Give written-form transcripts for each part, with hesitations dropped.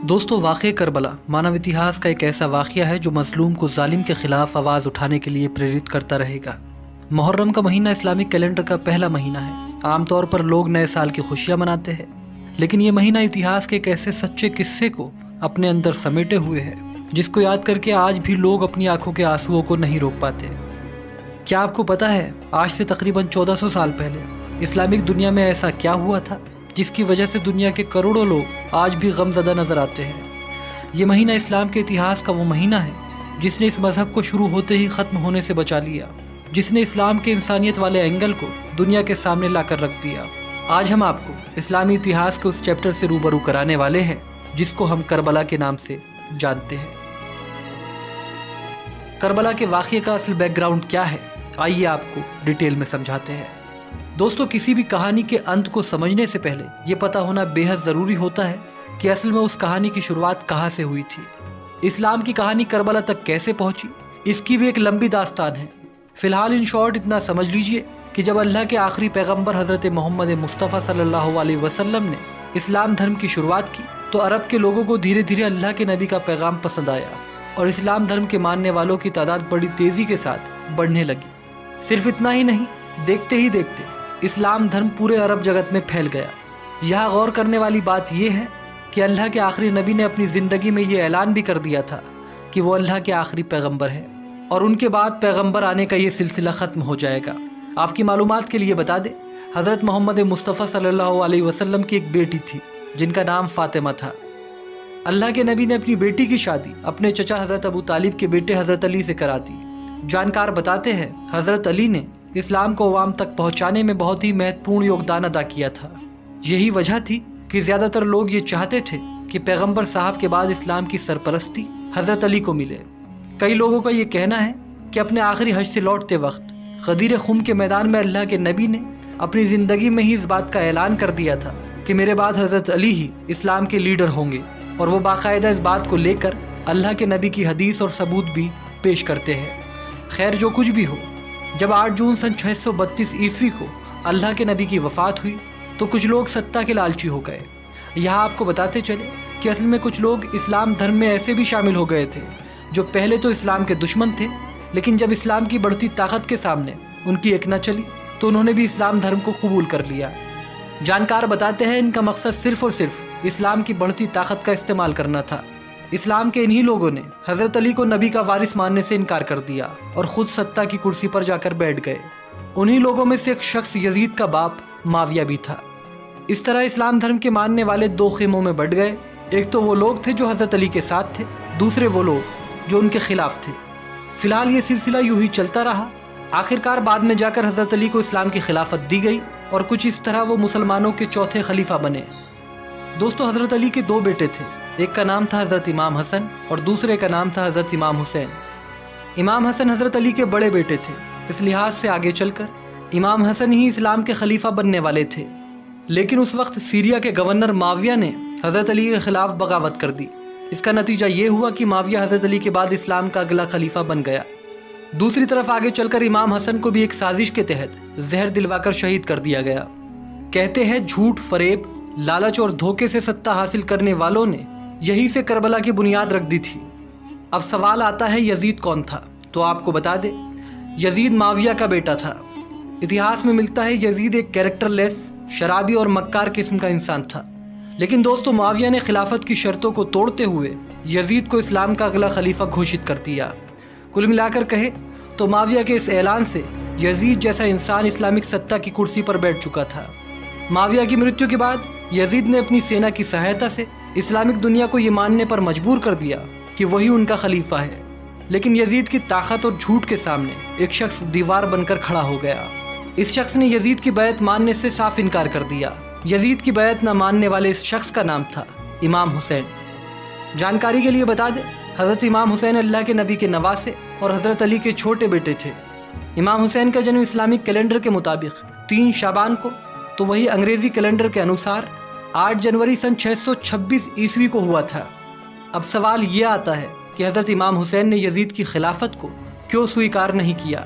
دوستو، واقعہ کربلا مانو اتہاس کا ایک ایسا واقعہ ہے جو مظلوم کو ظالم کے خلاف آواز اٹھانے کے لیے پریرت کرتا رہے گا۔ محرم کا مہینہ اسلامی کیلنڈر کا پہلا مہینہ ہے۔ عام طور پر لوگ نئے سال کی خوشیاں مناتے ہیں، لیکن یہ مہینہ اتہاس کے ایک ایسے سچے قصے کو اپنے اندر سمیٹے ہوئے ہے جس کو یاد کر کے آج بھی لوگ اپنی آنکھوں کے آنسوؤں کو نہیں روک پاتے۔ کیا آپ کو پتا ہے آج سے تقریباً 1400 سال پہلے اسلامک دنیا میں ایسا کیا ہوا تھا جس کی وجہ سے دنیا کے کروڑوں لوگ آج بھی غم زدہ نظر آتے ہیں؟ یہ مہینہ اسلام کے اتہاس کا وہ مہینہ ہے جس نے اس مذہب کو شروع ہوتے ہی ختم ہونے سے بچا لیا، جس نے اسلام کے انسانیت والے اینگل کو دنیا کے سامنے لا کر رکھ دیا۔ آج ہم آپ کو اسلامی اتہاس کے اس چیپٹر سے روبرو کرانے والے ہیں جس کو ہم کربلا کے نام سے جانتے ہیں۔ کربلا کے واقعے کا اصل بیک گراؤنڈ کیا ہے، آئیے آپ کو ڈیٹیل میں سمجھاتے ہیں۔ دوستو، کسی بھی کہانی کے انت کو سمجھنے سے پہلے یہ پتہ ہونا بے حد ضروری ہوتا ہے کہ اصل میں اس کہانی کی شروعات کہاں سے ہوئی تھی۔ اسلام کی کہانی کربلا تک کیسے پہنچی، اس کی بھی ایک لمبی داستان ہے۔ فی الحال ان شارٹ اتنا سمجھ لیجئے کہ جب اللہ کے آخری پیغمبر حضرت محمد مصطفیٰ صلی اللہ علیہ وسلم نے اسلام دھرم کی شروعات کی تو عرب کے لوگوں کو دھیرے دھیرے اللہ کے نبی کا پیغام پسند آیا اور اسلام دھرم کے ماننے والوں کی تعداد بڑی تیزی کے ساتھ بڑھنے لگی۔ صرف اتنا ہی نہیں، دیکھتے ہی دیکھتے اسلام دھرم پورے عرب جگت میں پھیل گیا۔ یہاں غور کرنے والی بات یہ ہے کہ اللہ کے آخری نبی نے اپنی زندگی میں یہ اعلان بھی کر دیا تھا کہ وہ اللہ کے آخری پیغمبر ہے اور ان کے بعد پیغمبر آنے کا یہ سلسلہ ختم ہو جائے گا۔ آپ کی معلومات کے لیے بتا دیں، حضرت محمد مصطفیٰ صلی اللہ علیہ وسلم کی ایک بیٹی تھی جن کا نام فاطمہ تھا۔ اللہ کے نبی نے اپنی بیٹی کی شادی اپنے چچا حضرت ابو طالب کے بیٹے حضرت علی سے کرا دی۔ جانکار بتاتے ہیں حضرت علی نے اسلام کو عوام تک پہنچانے میں بہت ہی مہتوپورن یوگدان ادا کیا تھا۔ یہی وجہ تھی کہ زیادہ تر لوگ یہ چاہتے تھے کہ پیغمبر صاحب کے بعد اسلام کی سرپرستی حضرت علی کو ملے۔ کئی لوگوں کا یہ کہنا ہے کہ اپنے آخری حج سے لوٹتے وقت غدیر خم کے میدان میں اللہ کے نبی نے اپنی زندگی میں ہی اس بات کا اعلان کر دیا تھا کہ میرے بعد حضرت علی ہی اسلام کے لیڈر ہوں گے، اور وہ باقاعدہ اس بات کو لے کر اللہ کے نبی کی حدیث اور ثبوت بھی پیش کرتے ہیں۔ خیر جو کچھ بھی ہو، جب 8 جون سن 632 عیسوی کو اللہ کے نبی کی وفات ہوئی تو کچھ لوگ ستہ کے لالچی ہو گئے۔ یہاں آپ کو بتاتے چلے کہ اصل میں کچھ لوگ اسلام دھرم میں ایسے بھی شامل ہو گئے تھے جو پہلے تو اسلام کے دشمن تھے، لیکن جب اسلام کی بڑھتی طاقت کے سامنے ان کی ایک نہ چلی تو انہوں نے بھی اسلام دھرم کو قبول کر لیا۔ جانکار بتاتے ہیں ان کا مقصد صرف اور صرف اسلام کی بڑھتی طاقت کا استعمال کرنا تھا۔ اسلام کے انہی لوگوں نے حضرت علی کو نبی کا وارث ماننے سے انکار کر دیا اور خود ستہ کی کرسی پر جا کر بیٹھ گئے۔ انہی لوگوں میں سے ایک شخص یزید کا باپ معاویہ بھی تھا۔ اس طرح اسلام دھرم کے ماننے والے 2 خیموں میں بٹ گئے۔ ایک تو وہ لوگ تھے جو حضرت علی کے ساتھ تھے، دوسرے وہ لوگ جو ان کے خلاف تھے۔ فی الحال یہ سلسلہ یوں ہی چلتا رہا۔ آخرکار بعد میں جا کر حضرت علی کو اسلام کی خلافت دی گئی اور کچھ اس طرح وہ مسلمانوں کے چوتھے خلیفہ بنے۔ دوستو، حضرت علی کے 2 بیٹے تھے، ایک کا نام تھا حضرت امام حسن اور دوسرے کا نام تھا حضرت امام حسین۔ امام حسن حضرت علی کے بڑے بیٹے تھے، اس لحاظ سے آگے چل کر امام حسن ہی اسلام کے خلیفہ بننے والے تھے، لیکن اس وقت سیریا کے گورنر معاویہ نے حضرت علی کے خلاف بغاوت کر دی۔ اس کا نتیجہ یہ ہوا کہ معاویہ حضرت علی کے بعد اسلام کا اگلا خلیفہ بن گیا۔ دوسری طرف آگے چل کر امام حسن کو بھی ایک سازش کے تحت زہر دلوا کر شہید کر دیا گیا۔ کہتے ہیں جھوٹ، فریب، لالچ اور دھوکے سے ستہ حاصل کرنے والوں نے یہی سے کربلا کی بنیاد رکھ دی تھی۔ اب سوال آتا ہے یزید کون تھا؟ تو آپ کو بتا دیں، یزید معاویہ کا بیٹا تھا۔ اتہاس میں ملتا ہے یزید ایک کیریکٹر لیس، شرابی اور مکار قسم کا انسان تھا، لیکن دوستو معاویہ نے خلافت کی شرطوں کو توڑتے ہوئے یزید کو اسلام کا اگلا خلیفہ گھوشت کر دیا۔ کل ملا کر کہے تو معاویہ کے اس اعلان سے یزید جیسا انسان اسلامک ستہ کی کرسی پر بیٹھ چکا تھا۔ معاویہ کی مرتیو کے بعد یزید نے اپنی سینا کی سہایتا سے اسلامک دنیا کو یہ ماننے پر مجبور کر دیا کہ وہی ان کا خلیفہ ہے، لیکن یزید کی طاقت اور جھوٹ کے سامنے ایک شخص دیوار بن کر کھڑا ہو گیا۔ اس شخص نے یزید کی بیعت ماننے سے صاف انکار کر دیا۔ یزید کی بیعت نہ ماننے والے اس شخص کا نام تھا امام حسین۔ جانکاری کے لیے بتا دیں، حضرت امام حسین اللہ کے نبی کے نواسے اور حضرت علی کے چھوٹے بیٹے تھے۔ امام حسین کا جنم اسلامک کیلنڈر کے مطابق 3 شعبان کو، تو وہی انگریزی کیلنڈر کے انوسار 8 جنوری سن 626 عیسوی کو ہوا تھا۔ اب سوال یہ آتا ہے کہ حضرت امام حسین نے یزید کی خلافت کو کیوں سویکار نہیں کیا؟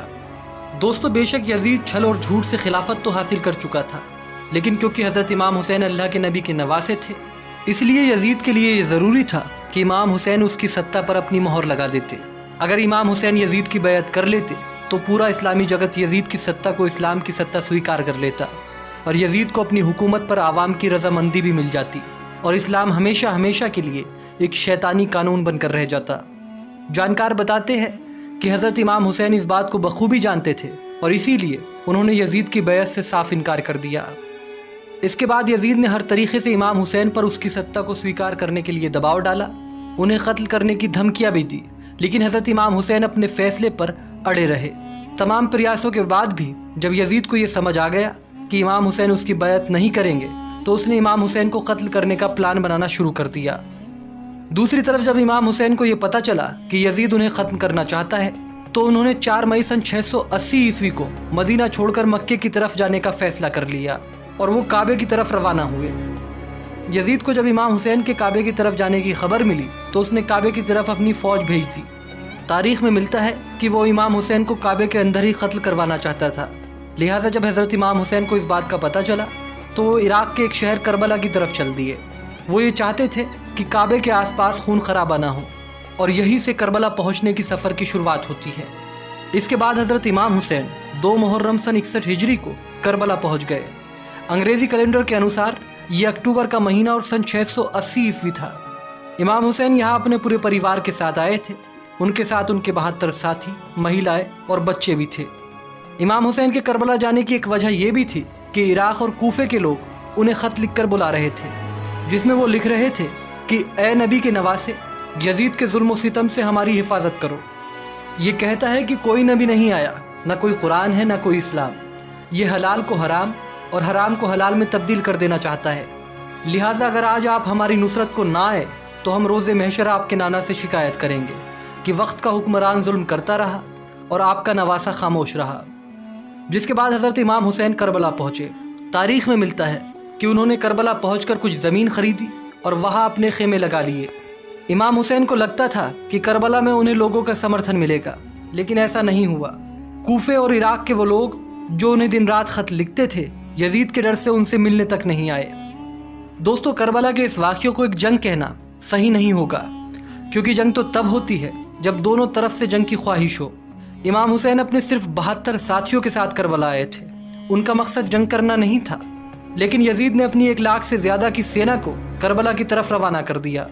دوستو، بے شک یزید چھل اور جھوٹ سے خلافت تو حاصل کر چکا تھا، لیکن کیونکہ حضرت امام حسین اللہ کے نبی کے نواسے تھے اس لیے یزید کے لیے یہ ضروری تھا کہ امام حسین اس کی سطح پر اپنی مہر لگا دیتے۔ اگر امام حسین یزید کی بیعت کر لیتے تو پورا اسلامی جگت یزید کی سطح کو اسلام کی سطح سویکار کر لیتا اور یزید کو اپنی حکومت پر عوام کی رضامندی بھی مل جاتی اور اسلام ہمیشہ ہمیشہ کے لیے ایک شیطانی قانون بن کر رہ جاتا۔ جانکار بتاتے ہیں کہ حضرت امام حسین اس بات کو بخوبی جانتے تھے اور اسی لیے انہوں نے یزید کی بیعت سے صاف انکار کر دیا۔ اس کے بعد یزید نے ہر طریقے سے امام حسین پر اس کی سطح کو سویکار کرنے کے لیے دباؤ ڈالا، انہیں قتل کرنے کی دھمکیاں بھی دی، لیکن حضرت امام حسین اپنے فیصلے پر اڑے رہے۔ تمام پریاسوں کے بعد بھی جب یزید کو یہ سمجھ آ گیا کہ امام حسین اس کی بیعت نہیں کریں گے تو اس نے امام حسین کو قتل کرنے کا پلان بنانا شروع کر دیا۔ دوسری طرف جب امام حسین کو یہ پتہ چلا کہ یزید انہیں ختم کرنا چاہتا ہے تو انہوں نے 4 مئی سن 680 عیسوی کو مدینہ چھوڑ کر مکے کی طرف جانے کا فیصلہ کر لیا اور وہ کعبے کی طرف روانہ ہوئے۔ یزید کو جب امام حسین کے کعبے کی طرف جانے کی خبر ملی تو اس نے کعبے کی طرف اپنی فوج بھیج دی۔ تاریخ میں ملتا ہے کہ وہ امام حسین کو کعبے کے اندر ہی قتل کروانا چاہتا تھا، لہٰذا جب حضرت امام حسین کو اس بات کا پتہ چلا تو وہ عراق کے ایک شہر کربلا کی طرف چل دیے۔ وہ یہ چاہتے تھے کہ کعبے کے آس پاس خون خرابہ نہ ہو اور یہی سے کربلا پہنچنے کی سفر کی شروعات ہوتی ہے۔ اس کے بعد حضرت امام حسین 2 محرم سن 61 ہجری کو کربلا پہنچ گئے۔ انگریزی کیلنڈر کے انوسار یہ اکتوبر کا مہینہ اور سن 680 عیسوی تھا۔ امام حسین یہاں اپنے پورے پریوار کے ساتھ آئے تھے، ان کے ساتھ ان کے 72 ساتھی، مہیلائیں اور بچے بھی تھے۔ امام حسین کے کربلا جانے کی ایک وجہ یہ بھی تھی کہ عراق اور کوفے کے لوگ انہیں خط لکھ کر بلا رہے تھے، جس میں وہ لکھ رہے تھے کہ اے نبی کے نواسے، یزید کے ظلم و ستم سے ہماری حفاظت کرو۔ یہ کہتا ہے کہ کوئی نبی نہیں آیا، نہ کوئی قرآن ہے نہ کوئی اسلام، یہ حلال کو حرام اور حرام کو حلال میں تبدیل کر دینا چاہتا ہے، لہٰذا اگر آج آپ ہماری نصرت کو نہ آئے تو ہم روز محشر آپ کے نانا سے شکایت کریں گے کہ وقت کا حکمران ظلم کرتا رہا اور آپ کا نواسا خاموش رہا۔ جس کے بعد حضرت امام حسین کربلا پہنچے۔ تاریخ میں ملتا ہے کہ انہوں نے کربلا پہنچ کر کچھ زمین خریدی اور وہاں اپنے خیمے لگا لیے۔ امام حسین کو لگتا تھا کہ کربلا میں انہیں لوگوں کا سمرتھن ملے گا، لیکن ایسا نہیں ہوا۔ کوفے اور عراق کے وہ لوگ جو انہیں دن رات خط لکھتے تھے، یزید کے ڈر سے ان سے ملنے تک نہیں آئے۔ دوستو، کربلا کے اس واقعے کو ایک جنگ کہنا صحیح نہیں ہوگا، کیونکہ جنگ تو تب ہوتی ہے جب دونوں طرف سے جنگ کی خواہش ہو۔ امام حسین اپنے صرف 72 ساتھیوں کے ساتھ کربلا آئے تھے، ان کا مقصد جنگ کرنا نہیں تھا، لیکن یزید نے اپنی 1 لاکھ سے زیادہ کی سینا کو کربلا کی طرف روانہ کر دیا۔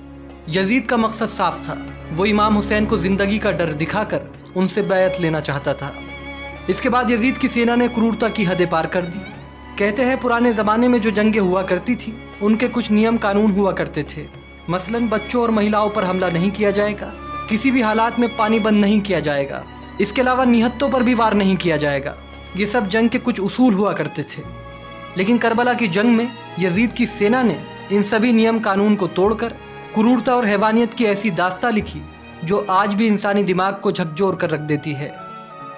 یزید کا مقصد صاف تھا، وہ امام حسین کو زندگی کا ڈر دکھا کر ان سے بیعت لینا چاہتا تھا۔ اس کے بعد یزید کی سینا نے کرورتا کی حدیں پار کر دی۔ کہتے ہیں پرانے زمانے میں جو جنگیں ہوا کرتی تھی ان کے کچھ نیم قانون ہوا کرتے تھے، مثلاً بچوں اور مہیلاؤں پر حملہ نہیں کیا جائے گا، کسی بھی حالات میں پانی بند نہیں کیا جائے گا، اس کے علاوہ نہتوں پر بھی وار نہیں کیا جائے گا۔ یہ سب جنگ کے کچھ اصول ہوا کرتے تھے، لیکن کربلا کی جنگ میں یزید کی سینا نے ان سبھی نیم قانون کو توڑ کر کرورتا اور حیوانیت کی ایسی داستہ لکھی جو آج بھی انسانی دماغ کو جھکجور کر رکھ دیتی ہے۔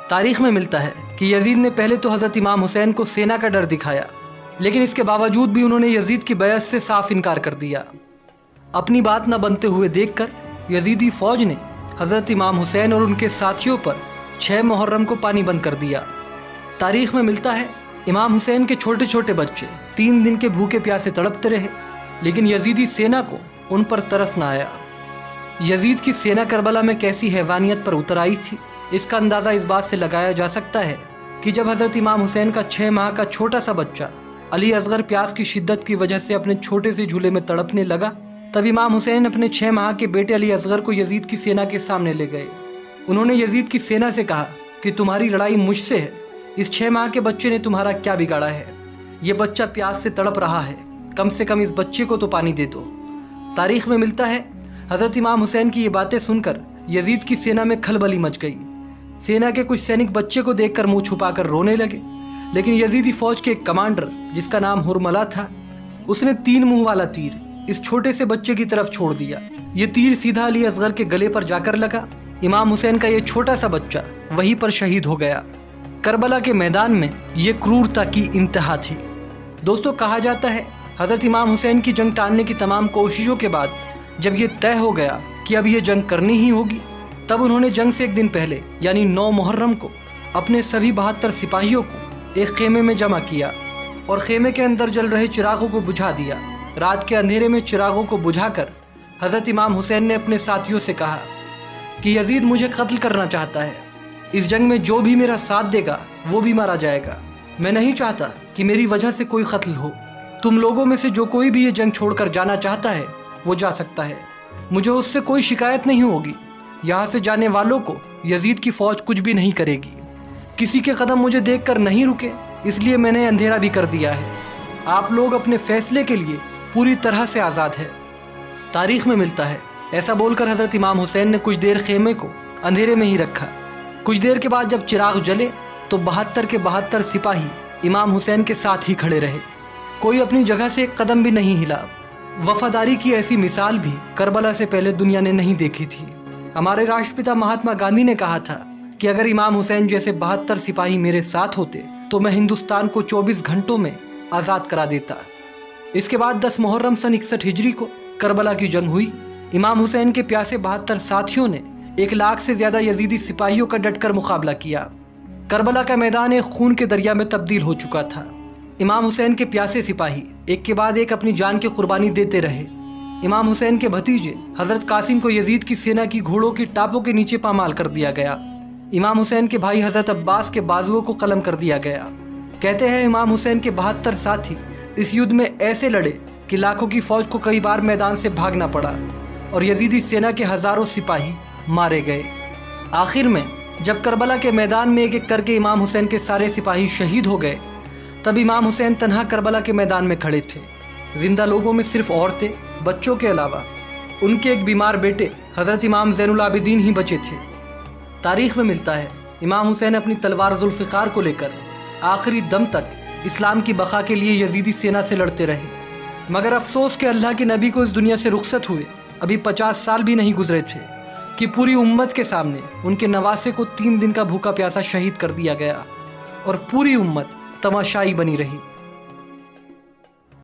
تاریخ میں ملتا ہے کہ یزید نے پہلے تو حضرت امام حسین کو سینا کا ڈر دکھایا، لیکن اس کے باوجود بھی انہوں نے یزید کی بیعت سے صاف انکار کر دیا۔ اپنی بات نہ بنتے ہوئے دیکھ کر یزیدی فوج نے حضرت امام حسین اور ان کے ساتھیوں پر 6 محرم کو پانی بند کر دیا۔ تاریخ میں ملتا ہے امام حسین کے چھوٹے چھوٹے بچے 3 دن کے بھوکے پیاسے تڑپتے رہے، لیکن یزیدی سینا کو ان پر ترس نہ آیا۔ یزید کی سینا کربلا میں کیسی حیوانیت پر اتر آئی تھی، اس کا اندازہ اس بات سے لگایا جا سکتا ہے کہ جب حضرت امام حسین کا 6 ماہ کا چھوٹا سا بچہ علی اصغر پیاس کی شدت کی وجہ سے اپنے چھوٹے سے جھولے میں تڑپنے لگا، تب امام حسین اپنے 6 ماہ کے بیٹے علی اصغر کو یزید کی سینا کے سامنے لے گئے۔ انہوں نے یزید کی سینا سے کہا کہ تمہاری لڑائی مجھ سے ہے، اس 6 ماہ کے بچے نے تمہارا کیا بگاڑا ہے؟ یہ بچہ پیاس سے تڑپ رہا ہے، کم سے کم اس بچے کو تو پانی دے دو۔ تاریخ میں ملتا ہے حضرت امام حسین کی یہ باتیں سن کر یزید کی سینا میں کھلبلی مچ گئی۔ سینا کے کچھ سینک بچے کو دیکھ کر منہ چھپا کر رونے لگے، لیکن یزیدی فوج کے ایک کمانڈر جس کا نام ہرملہ تھا، اس نے 3 منہ والا تیر اس چھوٹے سے بچے کی طرف چھوڑ دیا۔ یہ تیر سیدھا علی اصغر کے گلے پر جا کر لگا۔ امام حسین کا یہ چھوٹا سا بچہ وہیں پر شہید ہو گیا۔ کربلا کے میدان میں یہ کرورتا کی انتہا تھی۔ دوستو، کہا جاتا ہے حضرت امام حسین کی جنگ ٹالنے کی تمام کوششوں کے بعد جب یہ طے ہو گیا کہ اب یہ جنگ کرنی ہی ہوگی، تب انہوں نے جنگ سے 1 دن پہلے یعنی 9 محرم کو اپنے سبھی 72 سپاہیوں کو ایک خیمے میں جمع کیا اور خیمے کے اندر جل رہے چراغوں کو بجھا دیا رات کے اندھیرے میں چراغوں کو بجھا کر حضرت امام حسین نے اپنے ساتھیوں سے کہا کہ یزید مجھے قتل کرنا چاہتا ہے، اس جنگ میں جو بھی میرا ساتھ دے گا وہ بھی مارا جائے گا، میں نہیں چاہتا کہ میری وجہ سے کوئی قتل ہو، تم لوگوں میں سے جو کوئی بھی یہ جنگ چھوڑ کر جانا چاہتا ہے وہ جا سکتا ہے، مجھے اس سے کوئی شکایت نہیں ہوگی، یہاں سے جانے والوں کو یزید کی فوج کچھ بھی نہیں کرے گی، کسی کے قدم مجھے دیکھ کر نہیں رکے، اس لیے میں نے اندھیرا بھی کر دیا ہے، آپ لوگ اپنے فیصلے کے لیے پوری طرح سے آزاد ہے۔ تاریخ میں ملتا ہے ایسا بول کر حضرت امام حسین نے کچھ دیر خیمے کو اندھیرے میں ہی رکھا، کچھ دیر کے بعد جب چراغ جلے تو 72 کے 72 سپاہی امام حسین کے ساتھ ہی کھڑے رہے، کوئی اپنی جگہ سے ایک قدم بھی نہیں ہلا۔ وفاداری کی ایسی مثال بھی کربلا سے پہلے دنیا نے نہیں دیکھی تھی۔ ہمارے راشٹرپتا مہاتما گاندھی نے کہا تھا کہ اگر امام حسین جیسے 72 سپاہی میرے ساتھ ہوتے تو میں ہندوستان کو 24 گھنٹوں میں آزاد کرا دیتا۔ اس کے بعد 10 محرم سن 61 ہجری کو کربلا کی جنگ ہوئی۔ امام حسین کے پیاسے 72 ساتھیوں نے 1 لاکھ سے زیادہ یزیدی سپاہیوں کا ڈٹ کر مقابلہ کیا۔ کربلا کا میدان ایک خون کے دریا میں تبدیل ہو چکا تھا۔ امام حسین کے پیاسے سپاہی ایک کے بعد ایک اپنی جان کی قربانی دیتے رہے۔ امام حسین کے بھتیجے حضرت قاسم کو یزید کی سینا کی گھوڑوں کی ٹاپوں کے نیچے پامال کر دیا گیا۔ امام حسین کے بھائی حضرت عباس کے بازوؤں کو قلم کر دیا گیا۔ کہتے ہیں امام حسین کے 72 ساتھی اس یدھ میں ایسے لڑے کہ لاکھوں کی فوج کو کئی بار میدان سے بھاگنا پڑا اور یزیدی سینا کے ہزاروں سپاہی مارے گئے۔ آخر میں جب کربلا کے میدان میں ایک ایک کر کے امام حسین کے سارے سپاہی شہید ہو گئے تب امام حسین تنہا کربلا کے میدان میں کھڑے تھے۔ زندہ لوگوں میں صرف عورتیں، بچوں کے علاوہ ان کے ایک بیمار بیٹے حضرت امام زین العابدین ہی بچے تھے۔ تاریخ میں ملتا ہے امام حسین اپنی تلوار ذوالفقار کو لے کر آخری دم تک اسلام کی بقا کے لیے یزیدی سینا سے لڑتے رہے، مگر افسوس کہ اللہ کے نبی کو اس دنیا سے رخصت ہوئے ابھی 50 سال بھی نہیں گزرے تھے کہ پوری امت کے سامنے ان کے نواسے کو 3 دن کا بھوکا پیاسا شہید کر دیا گیا اور پوری امت تماشائی بنی رہی۔